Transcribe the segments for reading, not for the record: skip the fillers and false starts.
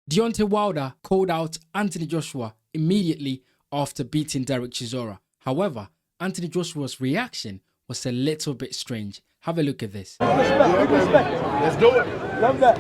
Deontay Wilder called out Anthony Joshua immediately after beating Derek Chisora. However, Anthony Joshua's reaction was a little bit strange. Have a look at this. Let's do it. Love that.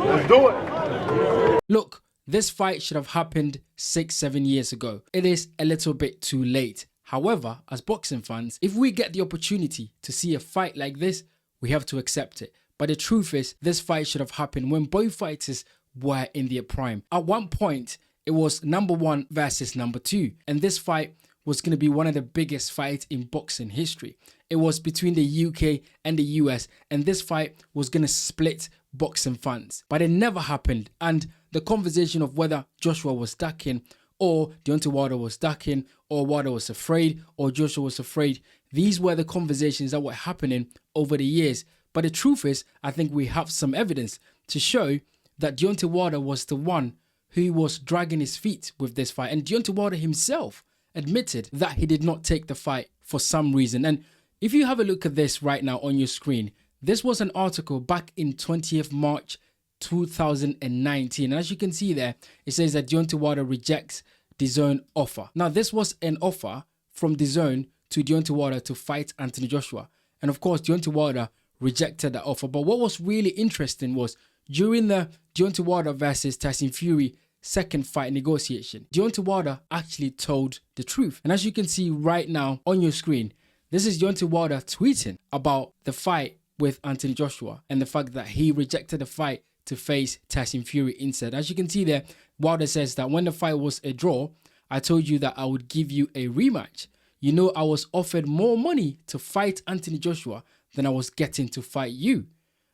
Let's do it. Look, this fight should have happened 6-7 years ago. It is a little bit too late. However, as boxing fans, if we get the opportunity to see a fight like this, we have to accept it. But the truth is, this fight should have happened when both fighters were in their prime. At one point, it was number 1 versus number 2. And this fight was going to be one of the biggest fights in boxing history. It was between the UK and the US, and this fight was going to split boxing fans. But it never happened, and the conversation of whether Joshua was ducking, or Deontay Wilder was ducking, or Wilder was afraid, or Joshua was afraid, these were the conversations that were happening over the years. But the truth is, I think we have some evidence to show that Deontay Wilder was the one who was dragging his feet with this fight. And Deontay Wilder himself admitted that he did not take the fight for some reason. And if you have a look at this right now on your screen, this was an article back in 20th March 2019. And as you can see there, it says that Deontay Wilder rejects DAZN offer. Now, this was an offer from DAZN to Deontay Wilder to fight Anthony Joshua. And of course, Deontay Wilder rejected that offer. But what was really interesting was during the Deontay Wilder versus Tyson Fury second fight negotiation, Deontay Wilder actually told the truth. And as you can see right now on your screen, this is Deontay Wilder tweeting about the fight with Anthony Joshua and the fact that he rejected the fight to face Tyson Fury instead. As you can see there, Wilder says that when the fight was a draw, I told you that I would give you a rematch. You know, I was offered more money to fight Anthony Joshua than I was getting to fight you.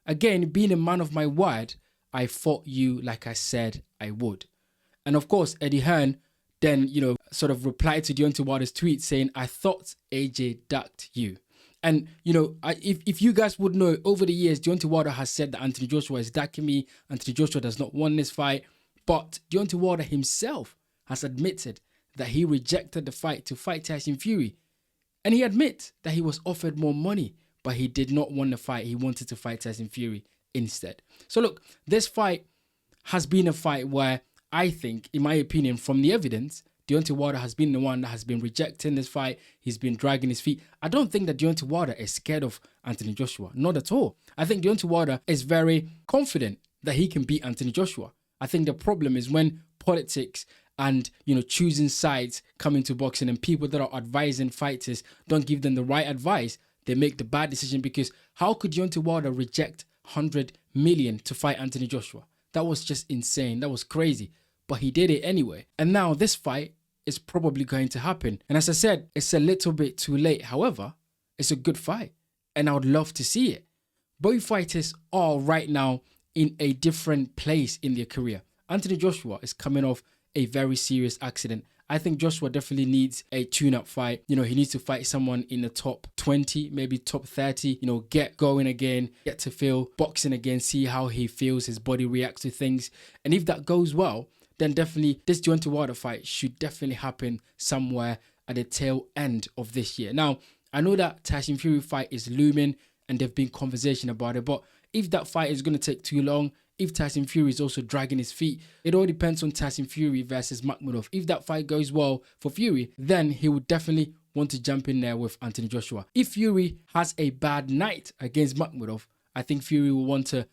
Again, being a man of my word, I fought you like I said I would. And of course, Eddie Hearn then, sort of replied to Deontay Wilder's tweet saying, I thought AJ ducked you. And, if you guys would know, over the years, Deontay Wilder has said that Anthony Joshua is ducking me. Anthony Joshua does not want this fight. But Deontay Wilder himself has admitted that he rejected the fight to fight Tyson Fury. And he admits that he was offered more money, but he did not want the fight. He wanted to fight Tyson Fury instead. So look, this fight has been a fight where I think, in my opinion, from the evidence, Deontay Wilder has been the one that has been rejecting this fight. He's been dragging his feet. I don't think that Deontay Wilder is scared of Anthony Joshua. Not at all. I think Deontay Wilder is very confident that he can beat Anthony Joshua. I think the problem is when politics and, choosing sides come into boxing and people that are advising fighters don't give them the right advice, they make the bad decision. Because how could Deontay Wilder reject 100 million to fight Anthony Joshua? That was just insane. That was crazy. But he did it anyway. And now this fight is probably going to happen. And as I said, it's a little bit too late. However, it's a good fight. And I would love to see it. Both fighters are right now in a different place in their career. Anthony Joshua is coming off a very serious accident. I think Joshua definitely needs a tune-up fight. He needs to fight someone in the top 20, maybe top 30, get going again, get to feel boxing again, see how he feels, his body reacts to things. And if that goes well, then definitely this Deontay Wilder fight should definitely happen somewhere at the tail end of this year. Now, I know that Tyson Fury fight is looming and there've been conversation about it, but if that fight is going to take too long, if Tyson Fury is also dragging his feet, it all depends on Tyson Fury versus Makhmudov. If that fight goes well for Fury, then he would definitely want to jump in there with Anthony Joshua. If Fury has a bad night against Makhmudov, I think Fury will want to,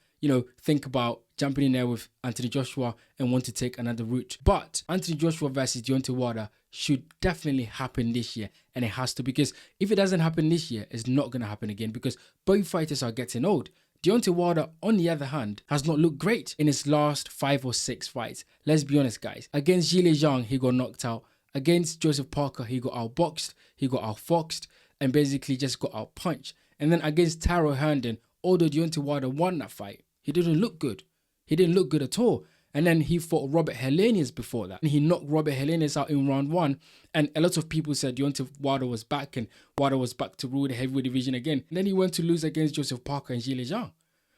think about jumping in there with Anthony Joshua and want to take another route. But Anthony Joshua versus Deontay Wilder should definitely happen this year. And it has to, because if it doesn't happen this year, it's not going to happen again, because both fighters are getting old. Deontay Wilder, on the other hand, has not looked great in his last 5 or 6 fights. Let's be honest, guys. Against Zhilei Zhang, he got knocked out. Against Joseph Parker, he got outboxed, he got outfoxed, and basically just got outpunched. And then against Tyrell Herndon, although Deontay Wilder won that fight, he didn't look good. He didn't look good at all. And then he fought Robert Helenius before that. And he knocked Robert Helenius out in round 1. And a lot of people said Deontay Wilder was back and Wilder was back to rule the heavyweight division again. And then he went to lose against Joseph Parker and Zhilei Zhang.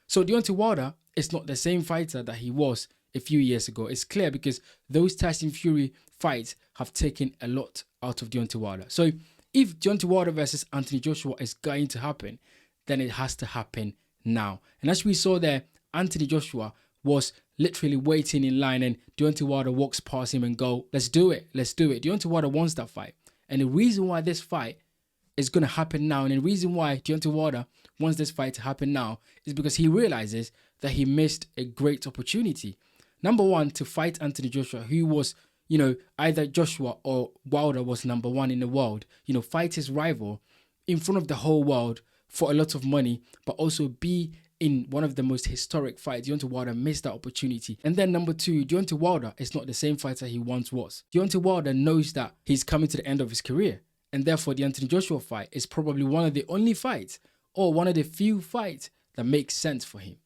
So Deontay Wilder is not the same fighter that he was a few years ago. It's clear because those Tyson Fury fights have taken a lot out of Deontay Wilder. So if Deontay Wilder versus Anthony Joshua is going to happen, then it has to happen now. And as we saw there, Anthony Joshua was literally waiting in line, and Deontay Wilder walks past him and go, let's do it, let's do it. Deontay Wilder wants that fight. And the reason why this fight is going to happen now, and the reason why Deontay Wilder wants this fight to happen now, is because he realizes that he missed a great opportunity. Number one, to fight Anthony Joshua, who was, either Joshua or Wilder was number one in the world. Fight his rival in front of the whole world for a lot of money, but also be in one of the most historic fights. Deontay Wilder missed that opportunity. And then number two, Deontay Wilder is not the same fighter he once was. Deontay Wilder knows that he's coming to the end of his career. And therefore, the Anthony Joshua fight is probably one of the only fights, or one of the few fights, that makes sense for him.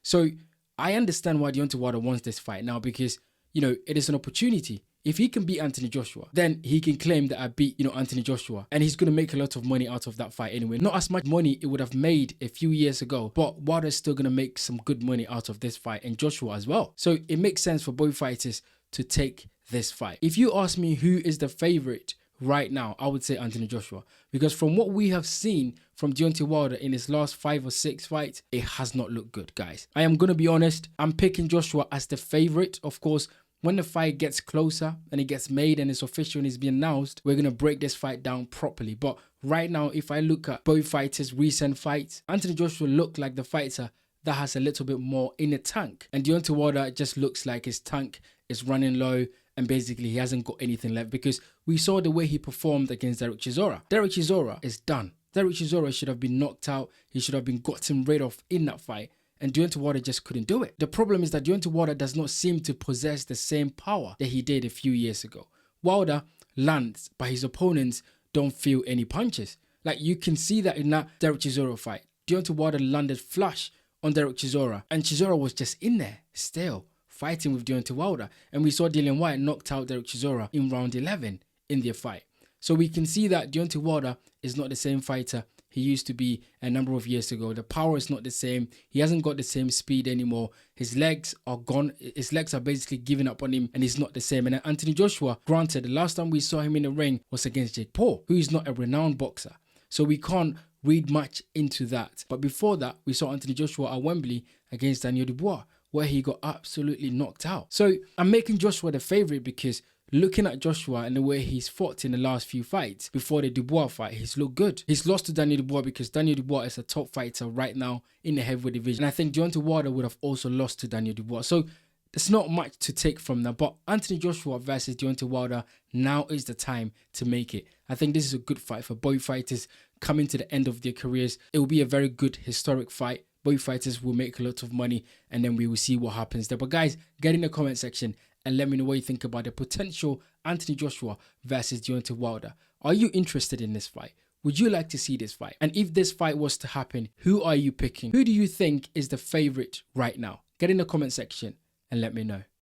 So I understand why Deontay Wilder wants this fight now, because, it is an opportunity. If he can beat Anthony Joshua, then he can claim that I beat, Anthony Joshua. And he's going to make a lot of money out of that fight anyway. Not as much money it would have made a few years ago, but Wilder's still going to make some good money out of this fight, and Joshua as well. So it makes sense for both fighters to take this fight. If you ask me who is the favorite right now, I would say Anthony Joshua, because from what we have seen from Deontay Wilder in his last 5 or 6 fights, it has not looked good, guys. I am going to be honest, I'm picking Joshua as the favorite. Of course, when the fight gets closer and it gets made and it's official and it's being announced, we're going to break this fight down properly. But right now, if I look at both fighters' recent fights, Anthony Joshua looked like the fighter that has a little bit more in the tank, and Deontay Wilder just looks like his tank is running low, and basically he hasn't got anything left, because we saw the way he performed against Derek Chisora. Derek Chisora is done. Derek Chisora should have been knocked out. He should have been gotten rid of in that fight, and Deontay Wilder just couldn't do it. The problem is that Deontay Wilder does not seem to possess the same power that he did a few years ago. Wilder lands, but his opponents don't feel any punches. Like, you can see that in that Derek Chisora fight. Deontay Wilder landed flush on Derek Chisora, and Chisora was just in there still fighting with Deontay Wilder. And we saw Dillian Whyte knocked out Derek Chisora in round 11 in their fight. So we can see that Deontay Wilder is not the same fighter he used to be a number of years ago. The power is not the same. He hasn't got the same speed anymore. His legs are gone. His legs are basically giving up on him, and he's not the same. And Anthony Joshua, granted, the last time we saw him in the ring was against Jake Paul, who is not a renowned boxer. So we can't read much into that. But before that, we saw Anthony Joshua at Wembley against Daniel Dubois, where he got absolutely knocked out. So I'm making Joshua the favorite because looking at Joshua and the way he's fought in the last few fights before the Dubois fight, he's looked good. He's lost to Daniel Dubois because Daniel Dubois is a top fighter right now in the heavyweight division. And I think Deontay Wilder would have also lost to Daniel Dubois. So there's not much to take from that. But Anthony Joshua versus Deontay Wilder, now is the time to make it. I think this is a good fight for both fighters coming to the end of their careers. It will be a very good historic fight. Both fighters will make a lot of money, and then we will see what happens there. But guys, get in the comment section and let me know what you think about the potential Anthony Joshua versus Deontay Wilder. Are you interested in this fight? Would you like to see this fight? And if this fight was to happen, who are you picking? Who do you think is the favorite right now? Get in the comment section and let me know.